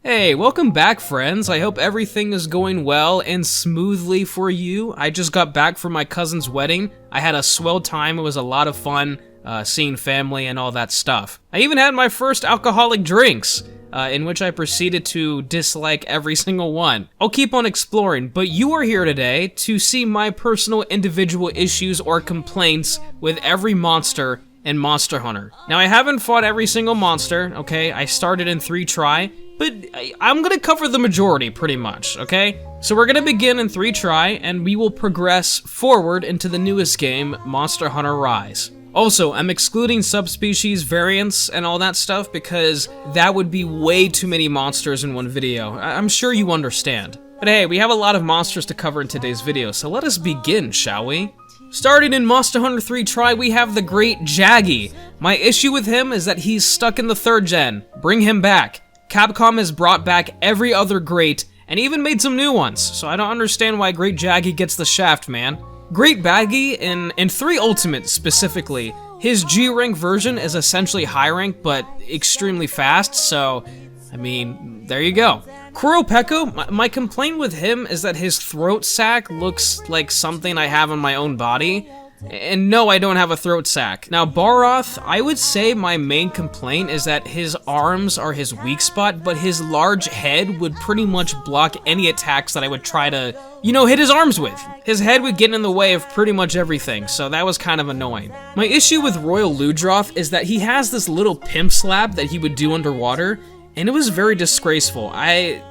Hey, welcome back, friends. I hope everything is going well and smoothly for you. I just got back from my cousin's wedding. I had a swell time. It was a lot of fun seeing family and all that stuff. I even had my first alcoholic drinks, in which I proceeded to dislike every single one. I'll keep on exploring, but you are here today to see my personal individual issues or complaints with every monster in Monster Hunter. Now, I haven't fought every single monster, okay? I started in 3 try, but I'm gonna cover the majority pretty much, okay? So we're gonna begin in 3 try, and we will progress forward into the newest game, Monster Hunter Rise. Also, I'm excluding subspecies, variants, and all that stuff because that would be way too many monsters in one video. I'm sure you understand. But hey, we have a lot of monsters to cover in today's video, so let us begin, shall we? Starting in Monster Hunter 3 Try, we have the Great Jaggy. My issue with him is that he's stuck in the 3rd gen. Bring him back. Capcom has brought back every other Great, and even made some new ones, so I don't understand why Great Jaggy gets the shaft, man. Great Baggy, in 3 Ultimate specifically, his G-rank version is essentially high rank, but extremely fast, so, I mean, there you go. Kuropeko, my complaint with him is that his throat sac looks like something I have on my own body. And no, I don't have a throat sac. Now, Baroth, I would say my main complaint is that his arms are his weak spot, but his large head would pretty much block any attacks that I would try to, hit his arms with. His head would get in the way of pretty much everything, so that was kind of annoying. My issue with Royal Ludroth is that he has this little pimp slap that he would do underwater, and it was very disgraceful. I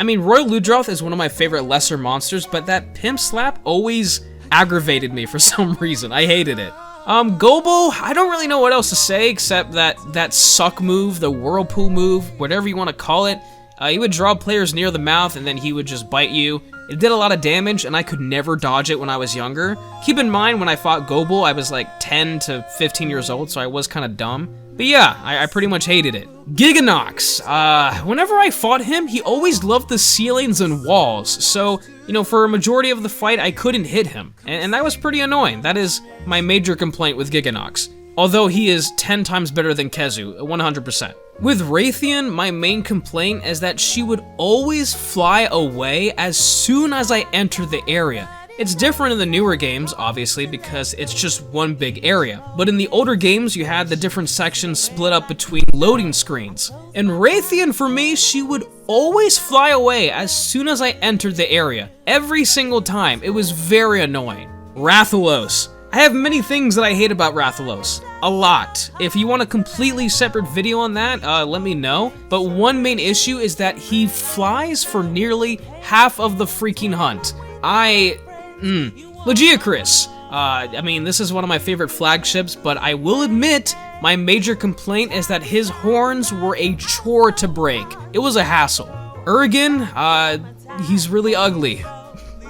mean, Royal Ludroth is one of my favorite lesser monsters, but that pimp slap always aggravated me for some reason. I hated it. Gobo, I don't really know what else to say except that suck move, the whirlpool move, whatever you want to call it. He would draw players near the mouth and then he would just bite you. It did a lot of damage and I could never dodge it when I was younger. Keep in mind, when I fought Gobo, I was like 10 to 15 years old, so I was kind of dumb. But yeah, I pretty much hated it. Giganox, whenever I fought him, he always loved the ceilings and walls, so, for a majority of the fight, I couldn't hit him, and that was pretty annoying. That is my major complaint with Giganox, although he is 10 times better than Kezu, 100%. With Raytheon, my main complaint is that she would always fly away as soon as I entered the area. It's different in the newer games, obviously, because it's just one big area. But in the older games, you had the different sections split up between loading screens. And Raytheon, for me, she would always fly away as soon as I entered the area. Every single time. It was very annoying. Rathalos. I have many things that I hate about Rathalos. A lot. If you want a completely separate video on that, let me know. But one main issue is that he flies for nearly half of the freaking hunt. Legiacris. I mean, this is one of my favorite flagships, but I will admit, my major complaint is that his horns were a chore to break. It was a hassle. Urgen, he's really ugly.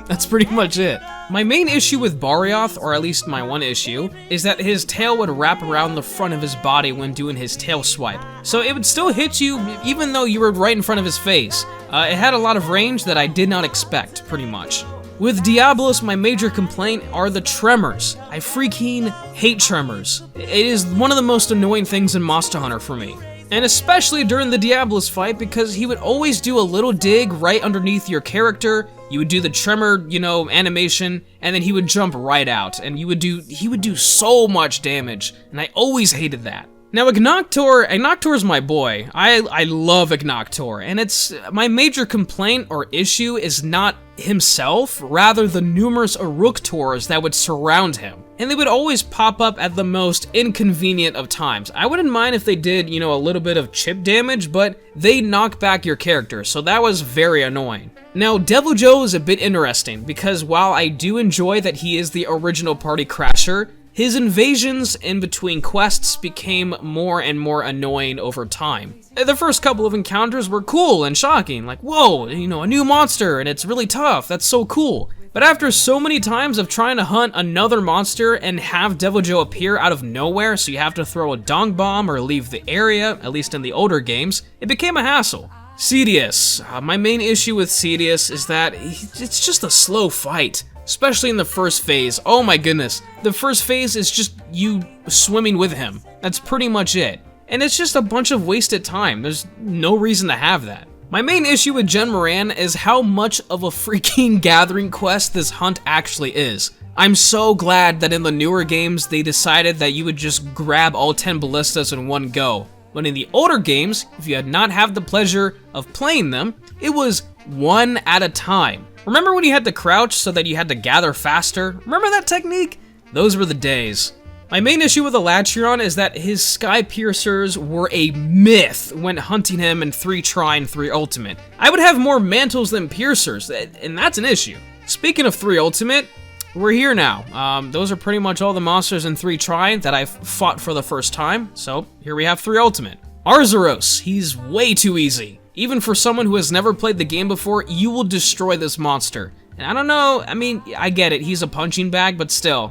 That's pretty much it. My main issue with Barioth, or at least my one issue, is that his tail would wrap around the front of his body when doing his tail swipe. So it would still hit you even though you were right in front of his face. It had a lot of range that I did not expect, pretty much. With Diablos, my major complaint are the tremors. I freaking hate tremors. It is one of the most annoying things in Monster Hunter for me. And especially during the Diablos fight, because he would always do a little dig right underneath your character. You would do the tremor, animation, and then he would jump right out, and he would do so much damage, and I always hated that. Now, Ignoctor is my boy. I love Ignoctor, and it's my major complaint or issue is not himself, rather the numerous Eructors that would surround him. And they would always pop up at the most inconvenient of times. I wouldn't mind if they did, a little bit of chip damage, but they knock back your character, so that was very annoying. Now, Devil Joe is a bit interesting, because while I do enjoy that he is the original party crasher, his invasions in between quests became more and more annoying over time. The first couple of encounters were cool and shocking, like, whoa, a new monster, and it's really tough, that's so cool. But after so many times of trying to hunt another monster and have Devil Joe appear out of nowhere, so you have to throw a dong bomb or leave the area, at least in the older games, it became a hassle. Sidious. My main issue with Sidious is that it's just a slow fight. Especially in the first phase. Oh my goodness. The first phase is just you swimming with him. That's pretty much it. And it's just a bunch of wasted time. There's no reason to have that. My main issue with Gen Moran is how much of a freaking gathering quest this hunt actually is. I'm so glad that in the newer games they decided that you would just grab all 10 ballistas in one go. But in the older games, if you had not had the pleasure of playing them, it was one at a time. Remember when you had to crouch so that you had to gather faster? Remember that technique? Those were the days. My main issue with Elatrion is that his Sky Piercers were a myth when hunting him in 3 Try and 3 Ultimate. I would have more mantles than piercers, and that's an issue. Speaking of 3 Ultimate, we're here now. Those are pretty much all the monsters in 3 Try that I've fought for the first time, so here we have 3 Ultimate. Arzuros, he's way too easy. Even for someone who has never played the game before, you will destroy this monster. And I don't know, I mean, I get it, he's a punching bag, but still,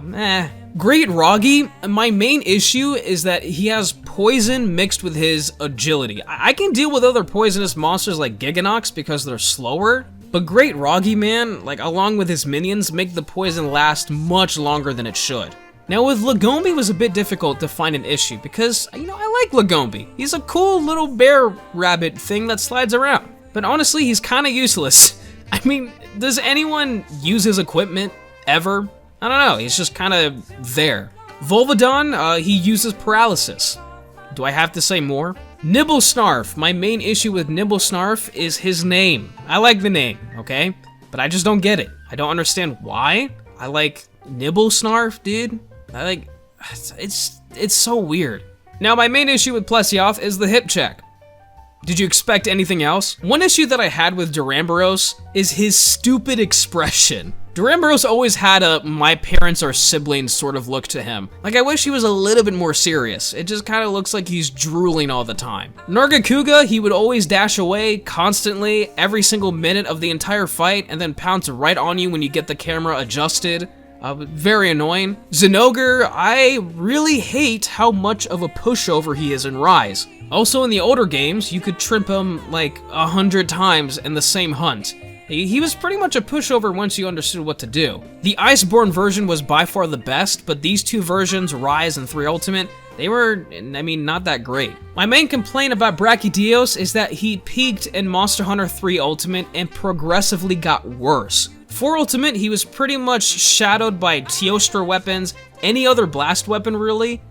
Great Roggy, my main issue is that he has poison mixed with his agility. I can deal with other poisonous monsters like Giganox because they're slower, but Great Roggy, man, like along with his minions, make the poison last much longer than it should. Now with Lagombi was a bit difficult to find an issue because, you know, I like Lagombi. He's a cool little bear rabbit thing that slides around. But honestly, he's kinda useless. I mean, does anyone use his equipment ever? I don't know, he's just kinda there. Volvidon, he uses paralysis. Do I have to say more? Nibblesnarf, my main issue with Nibblesnarf is his name. I like the name, okay? But I just don't get it. I don't understand why. I like Nibblesnarf, dude. It's so weird. Now my main issue with Plesioth is the hip check. Did you expect anything else? One issue that I had with Duramboros is his stupid expression. Duramboros always had a my parents are siblings sort of look to him. Like I wish he was a little bit more serious. It just kind of looks like he's drooling all the time. Nargacuga, he would always dash away constantly every single minute of the entire fight and then pounce right on you when you get the camera adjusted. Very annoying. Zinogre, I really hate how much of a pushover he is in Rise. Also in the older games, you could trip him like 100 times in the same hunt. He was pretty much a pushover once you understood what to do. The Iceborn version was by far the best, but these 2 versions, Rise and 3 Ultimate, they were, I mean, not that great. My main complaint about Brachydios is that he peaked in Monster Hunter 3 Ultimate and progressively got worse. 4 Ultimate, he was pretty much shadowed by Teostra weapons, any other blast weapon really,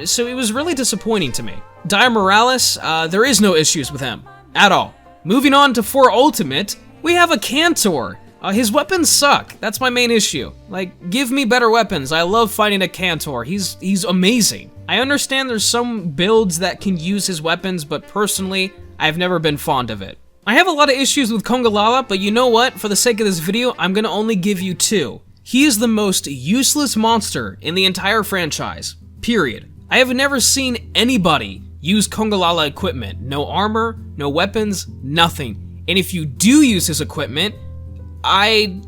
so it was really disappointing to me. Dire Morales, there is no issues with him, at all. Moving on to 4 Ultimate, we have a Cantor. His weapons suck, that's my main issue. Like, give me better weapons, I love fighting a Cantor, he's amazing. I understand there's some builds that can use his weapons, but personally, I've never been fond of it. I have a lot of issues with Congalala, but you know what? For the sake of this video, I'm gonna only give you 2. He is the most useless monster in the entire franchise, period. I have never seen anybody use Congalala equipment. No armor, no weapons, nothing. And if you do use his equipment, I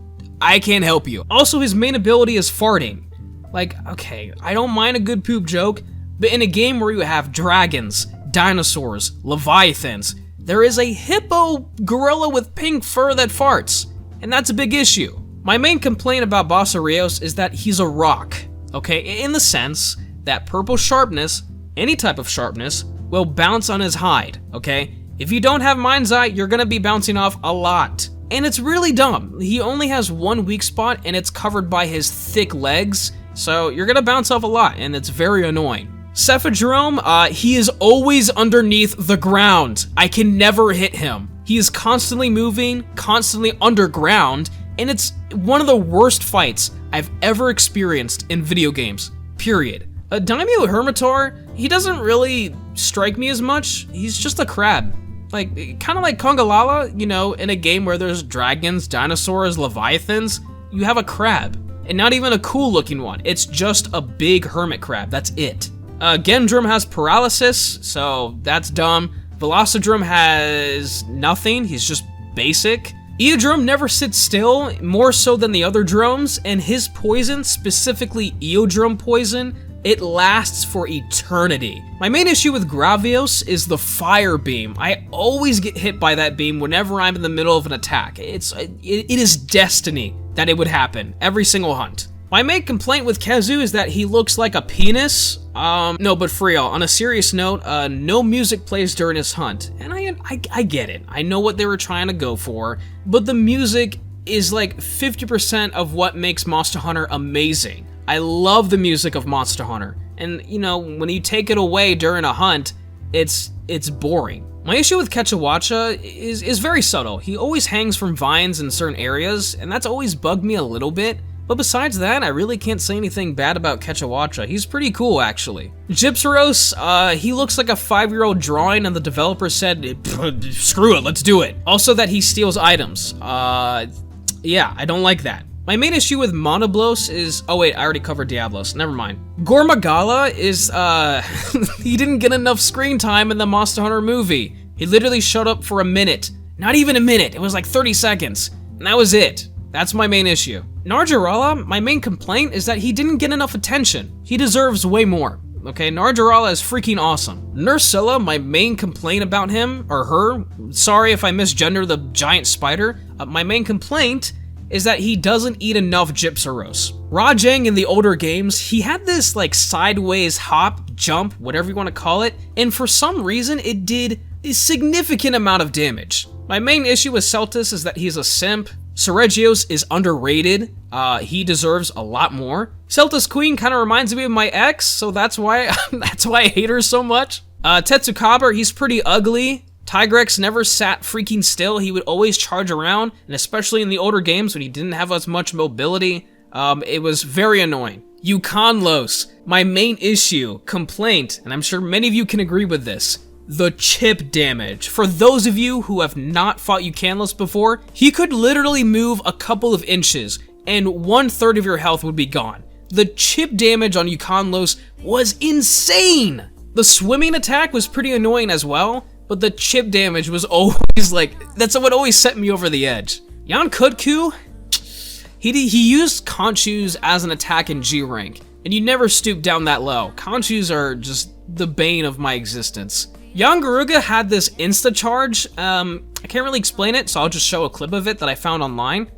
can't help you. Also, his main ability is farting. Like, okay, I don't mind a good poop joke, but in a game where you have dragons, dinosaurs, leviathans, there is a hippo gorilla with pink fur that farts, and that's a big issue. My main complaint about Bossarios is that he's a rock, okay? In the sense that purple sharpness, any type of sharpness, will bounce on his hide, okay? If you don't have Mind's Eye, you're gonna be bouncing off a lot. And it's really dumb. He only has one weak spot, and it's covered by his thick legs, so you're gonna bounce off a lot, and it's very annoying. Cephadrome, he is always underneath the ground. I can never hit him. He is constantly moving, constantly underground, and it's one of the worst fights I've ever experienced in video games, period. Daimyo Hermitar, he doesn't really strike me as much. He's just a crab. Like, kind of like Congalala, you know, in a game where there's dragons, dinosaurs, leviathans, you have a crab. And not even a cool looking one. It's just a big hermit crab, that's it. Gendrum has paralysis, so that's dumb. Velocidrum has nothing, he's just basic. Eodrum never sits still, more so than the other drones, and his poison, specifically Eodrum poison, it lasts for eternity. My main issue with Gravios is the fire beam. I always get hit by that beam whenever I'm in the middle of an attack. It is destiny that it would happen, every single hunt. My main complaint with Khezu is that he looks like a penis. No, but for real, on a serious note, no music plays during his hunt. And I get it. I know what they were trying to go for, but the music is like 50% of what makes Monster Hunter amazing. I love the music of Monster Hunter. And, you know, when you take it away during a hunt, it's boring. My issue with Kechawacha is very subtle. He always hangs from vines in certain areas, and that's always bugged me a little bit. But besides that, I really can't say anything bad about Kechawacha. He's pretty cool, actually. Gypsaros, he looks like a 5-year-old drawing, and the developer said, screw it, let's do it. Also that he steals items. Yeah, I don't like that. My main issue with Monoblos is... Oh wait, I already covered Diablos, never mind. Gormagala is, he didn't get enough screen time in the Monster Hunter movie. He literally showed up for a minute. Not even a minute, it was like 30 seconds. And that was it. That's my main issue. Narjarala, my main complaint is that he didn't get enough attention. He deserves way more. Okay, Narjarala is freaking awesome. Nursilla, my main complaint about him, or her, sorry if I misgender the giant spider, my main complaint is that he doesn't eat enough Gypsaros. Rajang in the older games, he had this like sideways hop, jump, whatever you want to call it, and for some reason it did a significant amount of damage. My main issue with Celtis is that he's a simp. Seregios is underrated. He deserves a lot more. Celtis Queen kind of reminds me of my ex, so that's why I hate her so much. Tetsukaba, he's pretty ugly. Tigrex never sat freaking still. He would always charge around, and especially in the older games when he didn't have as much mobility, it was very annoying. Yukonlos, my main issue, complaint, and I'm sure many of you can agree with this. The chip damage. For those of you who have not fought Yukonlos before, he could literally move a couple of inches and 1/3 of your health would be gone. The chip damage on Yukonlos was insane! The swimming attack was pretty annoying as well, but the chip damage was always like, that's what always set me over the edge. Jan Kutku, he used Conchus as an attack in G rank, and you never stoop down that low. Conchus are just the bane of my existence. Jan Garuga had this insta-charge, I can't really explain it, so I'll just show a clip of it that I found online.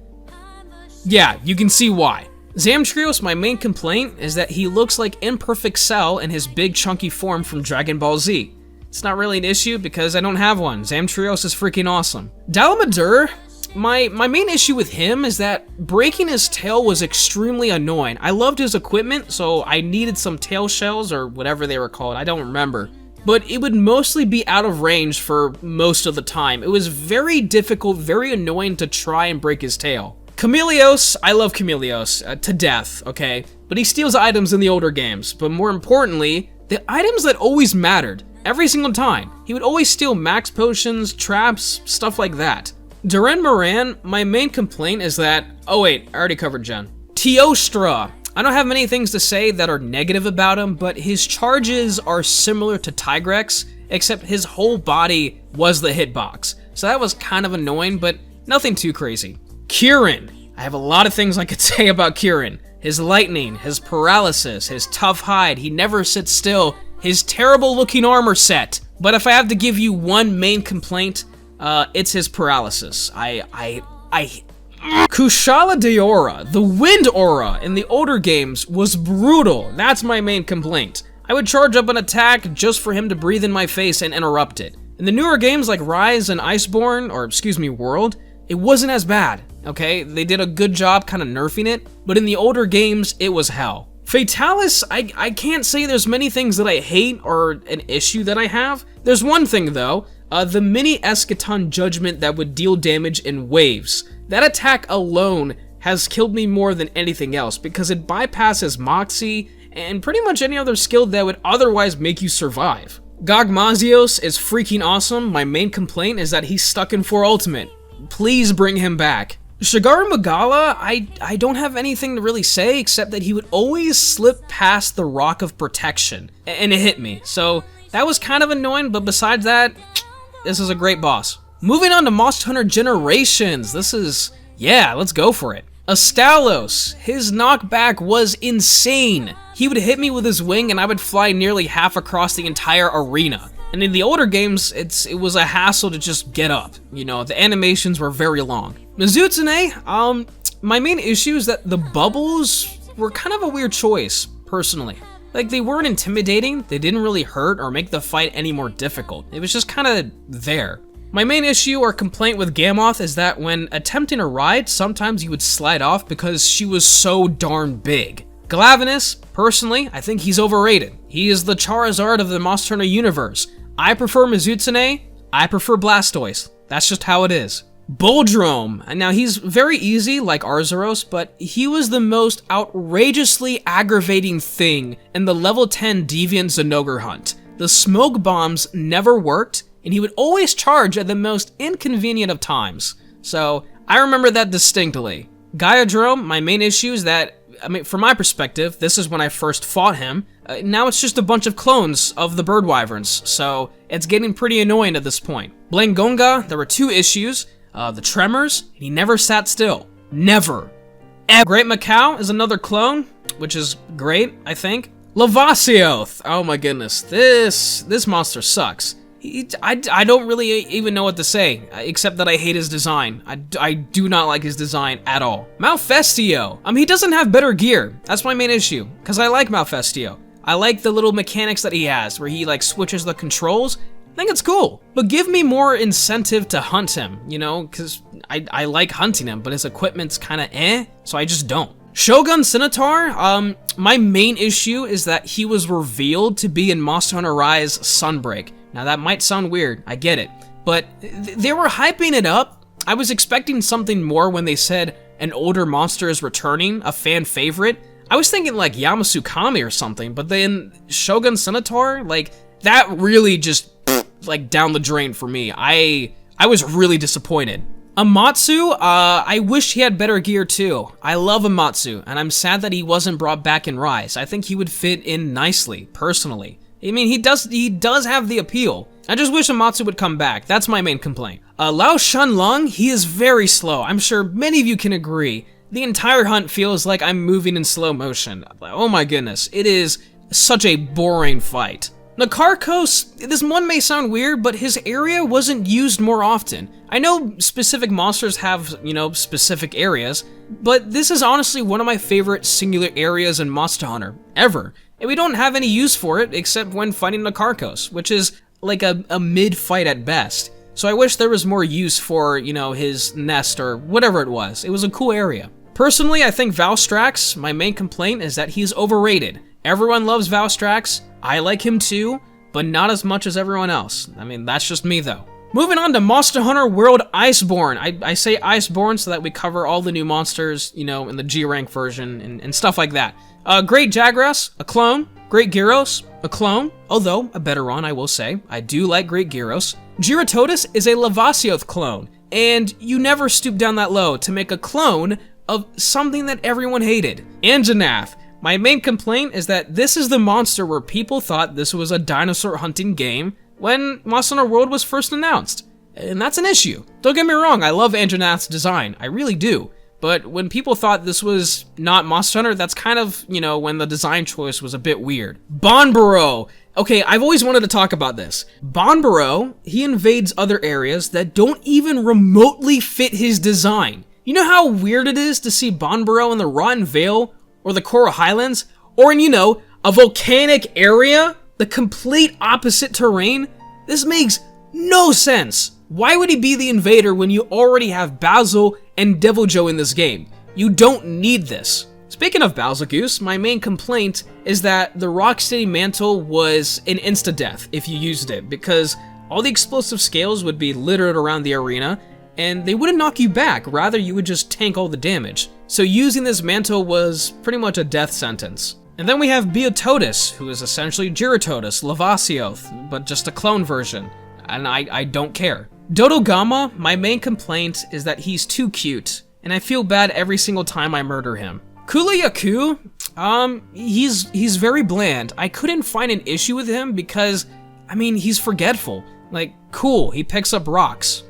Yeah, you can see why. Zamtrios, my main complaint is that he looks like Imperfect Cell in his big chunky form from Dragon Ball Z. It's not really an issue because I don't have one. Zamtrios is freaking awesome. Dalamadur, my main issue with him is that breaking his tail was extremely annoying. I loved his equipment, so I needed some tail shells or whatever they were called, I don't remember. But it would mostly be out of range for most of the time. It was very difficult, very annoying to try and break his tail. Chameleos, I love Chameleos to death, okay? But he steals items in the older games. But more importantly, the items that always mattered, every single time. He would always steal max potions, traps, stuff like that. Duran Moran, my main complaint is that... Oh wait, I already covered Jen. Teostra. I don't have many things to say that are negative about him, but his charges are similar to Tigrex, except his whole body was the hitbox. So that was kind of annoying, but nothing too crazy. Kieran. I have a lot of things I could say about Kieran. His lightning, his paralysis, his tough hide, he never sits still, his terrible looking armor set. But if I have to give you one main complaint, it's his paralysis. Kushala Deora, the wind aura in the older games was brutal. That's my main complaint. I would charge up an attack just for him to breathe in my face and interrupt it. In the newer games like Rise and Iceborn, or excuse me, World, it wasn't as bad, okay? They did a good job kind of nerfing it, but in the older games, it was hell. Fatalis, I can't say there's many things that I hate or an issue that I have. There's one thing though, the mini Eschaton Judgment that would deal damage in waves. That attack alone has killed me more than anything else because it bypasses Moxie and pretty much any other skill that would otherwise make you survive. Gogmazios is freaking awesome. My main complaint is that he's stuck in 4 Ultimate. Please bring him back. Shigaru Magala, I don't have anything to really say except that he would always slip past the Rock of Protection, and it hit me. So that was kind of annoying, but besides that, this is a great boss. Moving on to Monster Hunter Generations, yeah, let's go for it. Astalos, his knockback was insane. He would hit me with his wing and I would fly nearly half across the entire arena. And in the older games, it was a hassle to just get up. You know, the animations were very long. Mizutsune, my main issue is that the bubbles were kind of a weird choice, personally. Like, they weren't intimidating, they didn't really hurt or make the fight any more difficult. It was just kind of there. My main issue or complaint with Gammoth is that when attempting a ride, sometimes you would slide off because she was so darn big. Glavenus, personally, I think he's overrated. He is the Charizard of the Monster Hunter universe. I prefer Mizutsune, I prefer Blastoise. That's just how it is. Boldrome, and now he's very easy like Arzuros, but he was the most outrageously aggravating thing in the level 10 Deviant Zinogre hunt. The smoke bombs never worked, and he would always charge at the most inconvenient of times. So, I remember that distinctly. Gaiadrome, my main issue is that, from my perspective, this is when I first fought him. Now it's just a bunch of clones of the bird wyverns, so it's getting pretty annoying at this point. Blangonga, there were 2 issues. The tremors, he never sat still. Never. Great Macau is another clone, which is great, I think. Lavacioth, oh my goodness, this monster sucks. I don't really even know what to say, except that I hate his design. I do not like his design at all. Malfestio, he doesn't have better gear. That's my main issue, because I like Malfestio. I like the little mechanics that he has, where he like switches the controls. I think it's cool, but give me more incentive to hunt him, you know, because I like hunting him, but his equipment's kind of so I just don't. Shogun Scimitar, my main issue is that he was revealed to be in Monster Hunter Rise Sunbreak. Now that might sound weird, I get it, but they were hyping it up. I was expecting something more when they said an older monster is returning, a fan favorite. I was thinking like Yamasukami or something, but then Shogun Scimitar, like that really just like down the drain for me. I was really disappointed. Amatsu, I wish he had better gear too. I love Amatsu, and I'm sad that he wasn't brought back in Rise. I think he would fit in nicely, personally. I mean, he does have the appeal. I just wish Amatsu would come back. That's my main complaint. Lao Shanlong, he is very slow. I'm sure many of you can agree. The entire hunt feels like I'm moving in slow motion. Oh my goodness, it is such a boring fight. Nakarkos, this one may sound weird, but his area wasn't used more often. I know specific monsters have, you know, specific areas, but this is honestly one of my favorite singular areas in Monster Hunter, ever. And we don't have any use for it except when fighting Nakarkos, which is like a mid-fight at best. So I wish there was more use for, you know, his nest or whatever it was. It was a cool area. Personally, I think Valstrax, my main complaint is that he's overrated. Everyone loves Valstrax. I like him too, but not as much as everyone else. I mean, that's just me though. Moving on to Monster Hunter World Iceborn. I say Iceborn so that we cover all the new monsters, you know, in the G-Rank version and stuff like that. Great Jagras, a clone. Great Gyros, a clone. Although, a better one, I will say. I do like Great Gyros. Giratodus is a Lavacioth clone, and you never stoop down that low to make a clone of something that everyone hated. Anjanath. My main complaint is that this is the monster where people thought this was a dinosaur hunting game when Monster Hunter World was first announced. And that's an issue. Don't get me wrong, I love Anjanath's design, I really do. But when people thought this was not Monster Hunter, that's kind of, you know, when the design choice was a bit weird. Bonboro! Okay, I've always wanted to talk about this. Bonboro, he invades other areas that don't even remotely fit his design. You know how weird it is to see Bonboro in the Rotten Vale or the Coral Highlands, or in, you know, a volcanic area? The complete opposite terrain? This makes no sense. Why would he be the invader when you already have Basil and Deviljho in this game? You don't need this. Speaking of Basilgoose, my main complaint is that the Rocksteady Mantle was an insta-death if you used it, because all the explosive scales would be littered around the arena, and they wouldn't knock you back, rather you would just tank all the damage. So using this mantle was pretty much a death sentence. And then we have Beotodus, who is essentially Giratodus, Lavacioth, but just a clone version, and I don't care. Dodogama, my main complaint is that he's too cute, and I feel bad every single time I murder him. Kulayaku, he's very bland. I couldn't find an issue with him because, I mean, he's forgetful. Like, cool, he picks up rocks.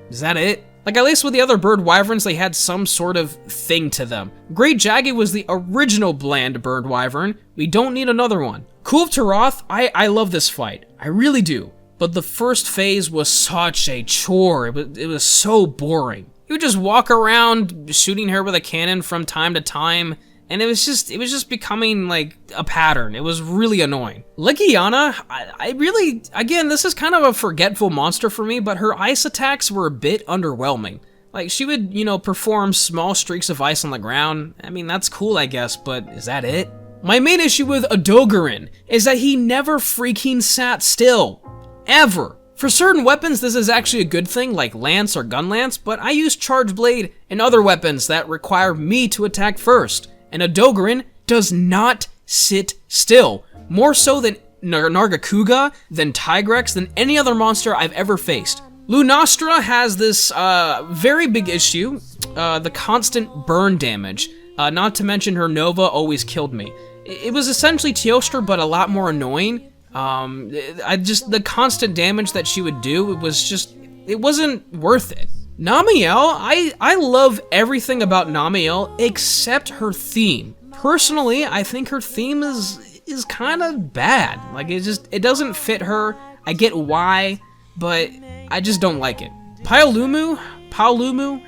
Is that it? Like, at least with the other bird wyverns, they had some sort of thing to them. Great Jaggy was the original bland bird wyvern. We don't need another one. Kulv Taroth, I love this fight. I really do. But the first phase was such a chore. It was so boring. You would just walk around shooting her with a cannon from time to time, and it was just becoming like a pattern. It was really annoying. Legiana, I really, again, this is kind of a forgetful monster for me, but her ice attacks were a bit underwhelming. Like, she would, you know, perform small streaks of ice on the ground. I mean, that's cool, I guess, but is that it? My main issue with Odogaron is that he never freaking sat still. Ever. For certain weapons, this is actually a good thing, like Lance or Gun Lance, but I use Charge Blade and other weapons that require me to attack first. And Odogaron does not sit still. More so than Nargacuga, than Tigrex, than any other monster I've ever faced. Lunastra has this very big issue, the constant burn damage. Not to mention her Nova always killed me. It was essentially Teostra, but a lot more annoying. The constant damage that she would do, it wasn't worth it. Namielle, I love everything about Namielle except her theme. Personally, I think her theme is kind of bad. Like, it doesn't fit her. I get why, but I just don't like it. Paolumu,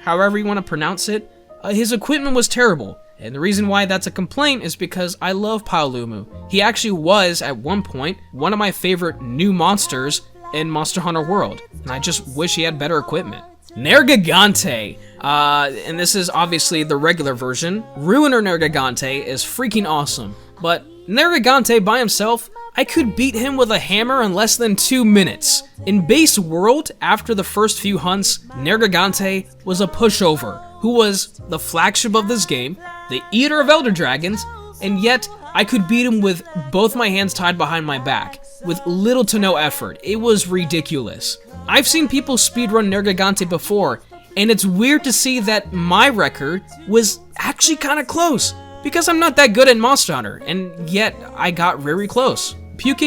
however you want to pronounce it, his equipment was terrible. And the reason why that's a complaint is because I love Paolumu. He actually was, at one point, one of my favorite new monsters in Monster Hunter World. And I just wish he had better equipment. Nergigante. And this is obviously the regular version. Ruiner Nergigante is freaking awesome. But Nergigante by himself, I could beat him with a hammer in less than 2 minutes. In base world, after the first few hunts, Nergigante was a pushover, who was the flagship of this game, the eater of Elder Dragons, and yet I could beat him with both my hands tied behind my back, with little to no effort. It was ridiculous. I've seen people speedrun Nergigante before, and it's weird to see that my record was actually kind of close, because I'm not that good at Monster Hunter, and yet I got very close. Puke,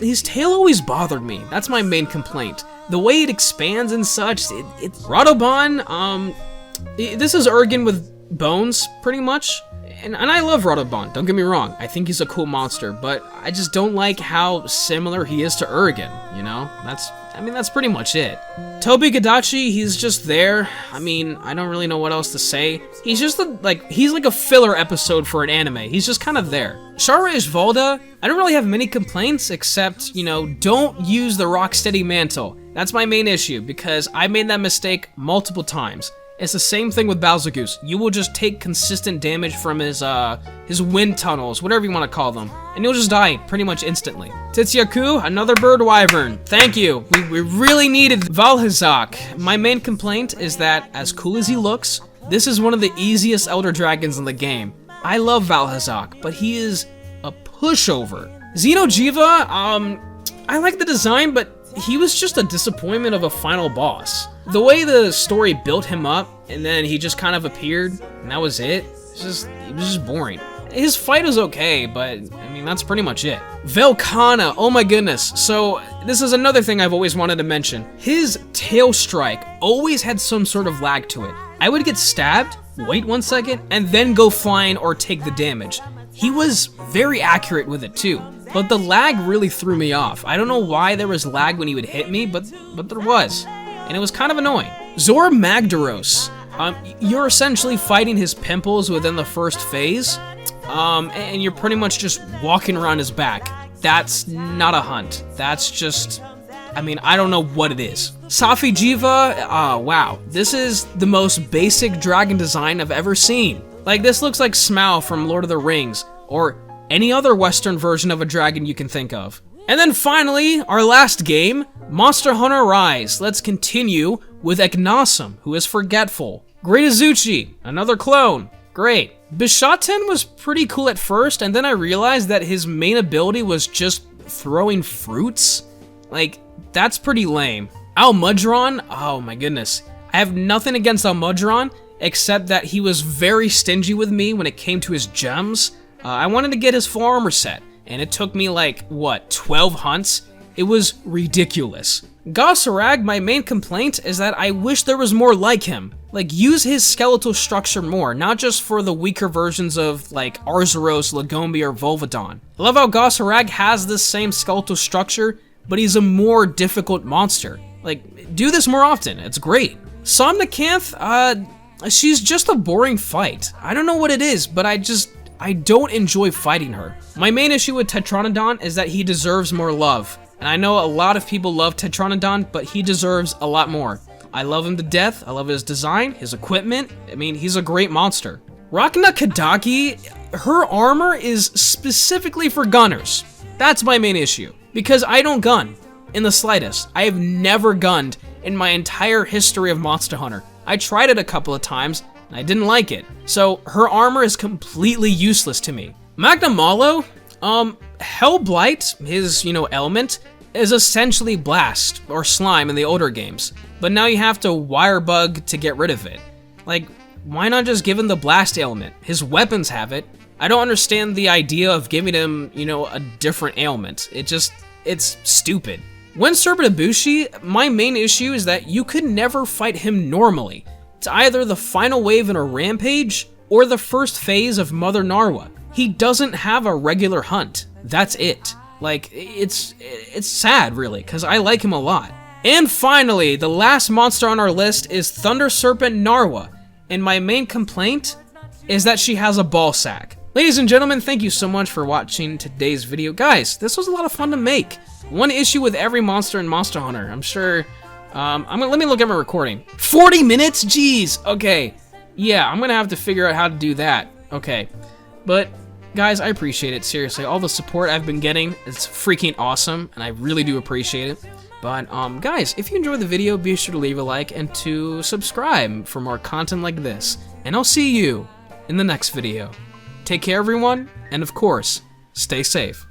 his tail always bothered me. That's my main complaint. The way it expands and such, it's Radobon, this is Urgan with bones, pretty much. And I love Radobon, don't get me wrong. I think he's a cool monster, but I just don't like how similar he is to Urgan, you know? That's pretty much it. Tobi Gadachi, he's just there. I mean, I don't really know what else to say. He's just he's like a filler episode for an anime. He's just kind of there. Shara Ishvalda, I don't really have many complaints except, you know, don't use the Rocksteady mantle. That's my main issue because I made that mistake multiple times. It's the same thing with Balzagoose. You will just take consistent damage from his wind tunnels, whatever you want to call them, and you'll just die pretty much instantly. Titsyaku, another bird wyvern. Thank you. We really needed Valhazak. My main complaint is that, as cool as he looks, this is one of the easiest Elder Dragons in the game. I love Valhazak, but he is a pushover. Xenojiva, I like the design, but he was just a disappointment of a final boss. The way the story built him up, and then he just kind of appeared, and that was it. It was just boring. His fight is okay, but, I mean, that's pretty much it. Velkhana, oh my goodness. So, this is another thing I've always wanted to mention. His tail strike always had some sort of lag to it. I would get stabbed, wait 1 second, and then go flying or take the damage. He was very accurate with it too, but the lag really threw me off. I don't know why there was lag when he would hit me, but there was, and it was kind of annoying. Zora Magdaros, you're essentially fighting his pimples within the first phase, and you're pretty much just walking around his back. That's not a hunt. That's just, I mean, I don't know what it is. Safi Jiva, wow. This is the most basic dragon design I've ever seen. Like, this looks like Smaug from Lord of the Rings, or any other Western version of a dragon you can think of. And then finally, our last game, Monster Hunter Rise. Let's continue with Eknasum, who is forgetful. Great Azuchi, another clone. Great. Bishaten was pretty cool at first, and then I realized that his main ability was just throwing fruits. Like, that's pretty lame. Almudron, oh my goodness. I have nothing against Almudron, except that he was very stingy with me when it came to his gems. I wanted to get his full armor set, and it took me like, what, 12 hunts? It was ridiculous. Gossarag, my main complaint is that I wish there was more like him. Like, use his skeletal structure more, not just for the weaker versions of, like, Arzuros, Lagombi, or Volvidon. I love how Gossarag has this same skeletal structure, but he's a more difficult monster. Like, do this more often, it's great. Somnicanth, she's just a boring fight. I don't know what it is, but I don't enjoy fighting her. My main issue with Tetranodon is that he deserves more love. And I know a lot of people love Tetranodon, but he deserves a lot more. I love him to death. I love his design, his equipment. I mean, he's a great monster. Rakna Kadaki, her armor is specifically for gunners. That's my main issue. Because I don't gun in the slightest. I have never gunned in my entire history of Monster Hunter. I tried it a couple of times, and I didn't like it. So her armor is completely useless to me. Magnamalo, Hellblight, his, element, is essentially Blast, or Slime in the older games. But now you have to wire bug to get rid of it. Like, why not just give him the Blast ailment? His weapons have it. I don't understand the idea of giving him, a different ailment. It's stupid. When Serpent Ibushi, my main issue is that you could never fight him normally. It's either the final wave in a rampage, or the first phase of Mother Narwa. He doesn't have a regular hunt. That's it. Like, it's sad, really, because I like him a lot. And finally, the last monster on our list is Thunder Serpent Narwa, and my main complaint is that she has a ball sack. Ladies and gentlemen, thank you so much for watching today's video. Guys, this was a lot of fun to make. One issue with every monster in Monster Hunter. I'm sure, let me look at my recording. 40 minutes? Jeez, okay. Yeah, I'm gonna have to figure out how to do that. Okay, but guys, I appreciate it, seriously. All the support I've been getting is freaking awesome, and I really do appreciate it. But, guys, if you enjoyed the video, be sure to leave a like and to subscribe for more content like this. And I'll see you in the next video. Take care, everyone, and of course, stay safe.